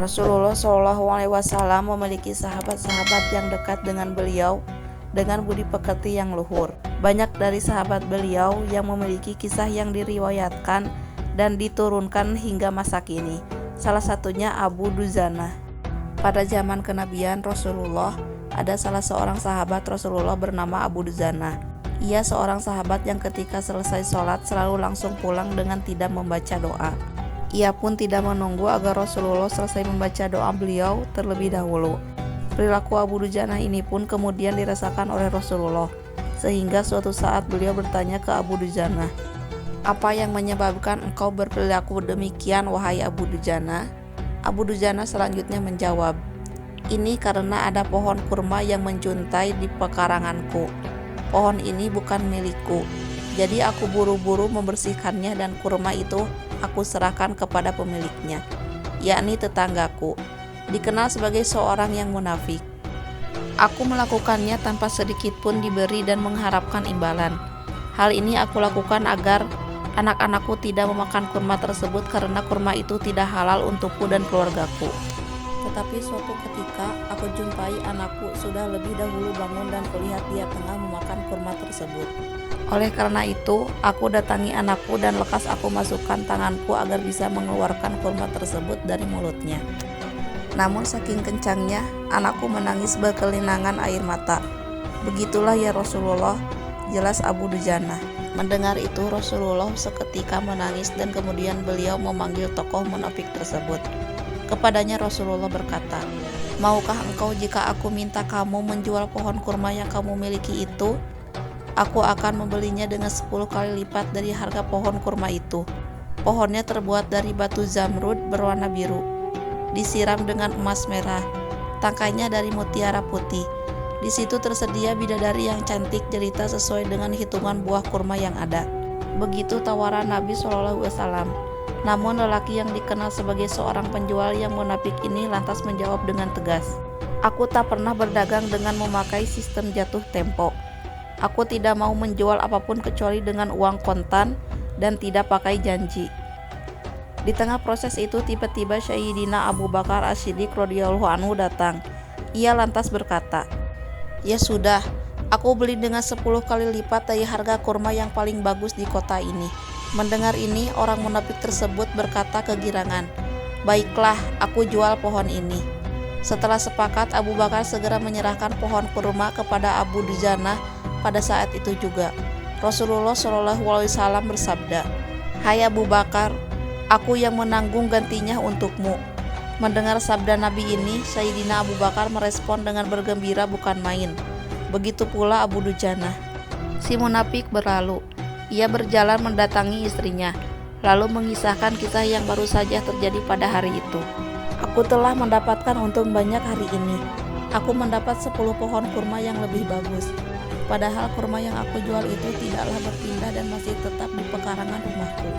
Rasulullah Shallallahu Alaihi Wasallam memiliki sahabat-sahabat yang dekat dengan beliau dengan budi pekerti yang luhur. Banyak dari sahabat beliau yang memiliki kisah yang diriwayatkan dan diturunkan hingga masa kini. Salah satunya Abu Duzanah. Pada zaman kenabian Rasulullah, ada salah seorang sahabat Rasulullah bernama Abu Duzanah. Ia seorang sahabat yang ketika selesai sholat selalu langsung pulang dengan tidak membaca doa. Ia pun tidak menunggu agar Rasulullah selesai membaca doa beliau terlebih dahulu. Perilaku Abu Duzanah ini pun kemudian dirasakan oleh Rasulullah, sehingga suatu saat beliau bertanya ke Abu Duzanah, "Apa yang menyebabkan engkau berperilaku demikian, wahai Abu Duzanah?" Abu Duzanah selanjutnya menjawab, "Ini karena ada pohon kurma yang menjuntai di pekaranganku. Pohon ini bukan milikku, jadi aku buru-buru membersihkannya dan kurma itu aku serahkan kepada pemiliknya, yakni tetanggaku. Dikenal sebagai seorang yang munafik. Aku melakukannya tanpa sedikit pun diberi dan mengharapkan imbalan. Hal ini aku lakukan agar anak-anakku tidak memakan kurma tersebut karena kurma itu tidak halal untukku dan keluargaku. Tetapi suatu ketika aku jumpai anakku sudah lebih dahulu bangun dan kulihat dia tengah memakan kurma tersebut. Oleh karena itu, aku datangi anakku dan lekas aku masukkan tanganku agar bisa mengeluarkan kurma tersebut dari mulutnya. Namun saking kencangnya, anakku menangis berkelinangan air mata. Begitulah ya Rasulullah, jelas Abu Duzanah." Mendengar itu Rasulullah seketika menangis dan kemudian beliau memanggil tokoh munafik tersebut. Kepadanya Rasulullah berkata, "Maukah engkau jika aku minta kamu menjual pohon kurma yang kamu miliki itu? Aku akan membelinya dengan 10 kali lipat dari harga pohon kurma itu. Pohonnya terbuat dari batu zamrud berwarna biru, disiram dengan emas merah, tangkainya dari mutiara putih. Di situ tersedia bidadari yang cantik jelita sesuai dengan hitungan buah kurma yang ada." Begitu tawaran Nabi SAW. Namun lelaki yang dikenal sebagai seorang penjual yang munafik ini lantas menjawab dengan tegas, "Aku tak pernah berdagang dengan memakai sistem jatuh tempo. Aku tidak mau menjual apapun kecuali dengan uang kontan dan tidak pakai janji." Di tengah proses itu tiba-tiba Sayyidina Abu Bakar As-Siddiq radhiyallahu anhu datang. Ia lantas berkata, "Ya sudah, aku beli dengan 10 kali lipat dari harga kurma yang paling bagus di kota ini." Mendengar ini, orang munafik tersebut berkata kegirangan, "Baiklah, aku jual pohon ini." Setelah sepakat, Abu Bakar segera menyerahkan pohon kurma kepada Abu Duzanah. Pada saat itu juga Rasulullah SAW bersabda, "Hai Abu Bakar, aku yang menanggung gantinya untukmu." Mendengar sabda Nabi ini, Sayyidina Abu Bakar merespon dengan bergembira bukan main. Begitu pula Abu Duzanah. Si munafik berlalu. Ia berjalan mendatangi istrinya, lalu mengisahkan kisah yang baru saja terjadi pada hari itu. "Aku telah mendapatkan untung banyak hari ini. Aku mendapat 10 pohon kurma yang lebih bagus. Padahal kurma yang aku jual itu tidaklah berpindah dan masih tetap di pekarangan rumahku.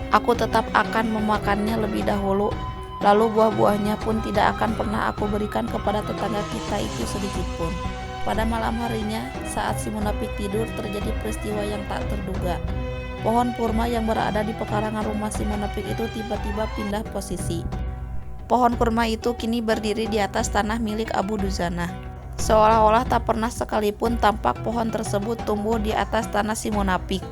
Aku tetap akan memakannya lebih dahulu, lalu buah-buahnya pun tidak akan pernah aku berikan kepada tetangga kita itu sedikit pun." Pada malam harinya, saat si munafik tidur, terjadi peristiwa yang tak terduga. Pohon kurma yang berada di pekarangan rumah si munafik itu tiba-tiba pindah posisi. Pohon kurma itu kini berdiri di atas tanah milik Abu Duzanah. Seolah-olah tak pernah sekalipun tampak pohon tersebut tumbuh di atas tanah si munafik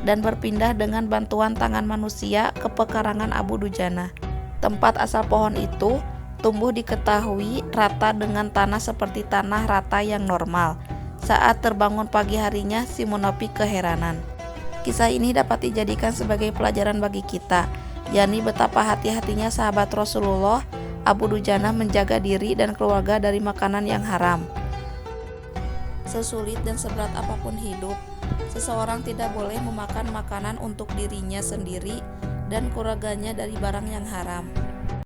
dan berpindah dengan bantuan tangan manusia ke pekarangan Abu Duzanah. Tempat asal pohon itu tumbuh diketahui rata dengan tanah seperti tanah rata yang normal. Saat terbangun pagi harinya, si munafik keheranan. Kisah ini dapat dijadikan sebagai pelajaran bagi kita, yakni betapa hati-hatinya sahabat Rasulullah Abu Duzanah menjaga diri dan keluarga dari makanan yang haram. Sesulit dan seberat apapun hidup, seseorang tidak boleh memakan makanan untuk dirinya sendiri dan keluarganya dari barang yang haram.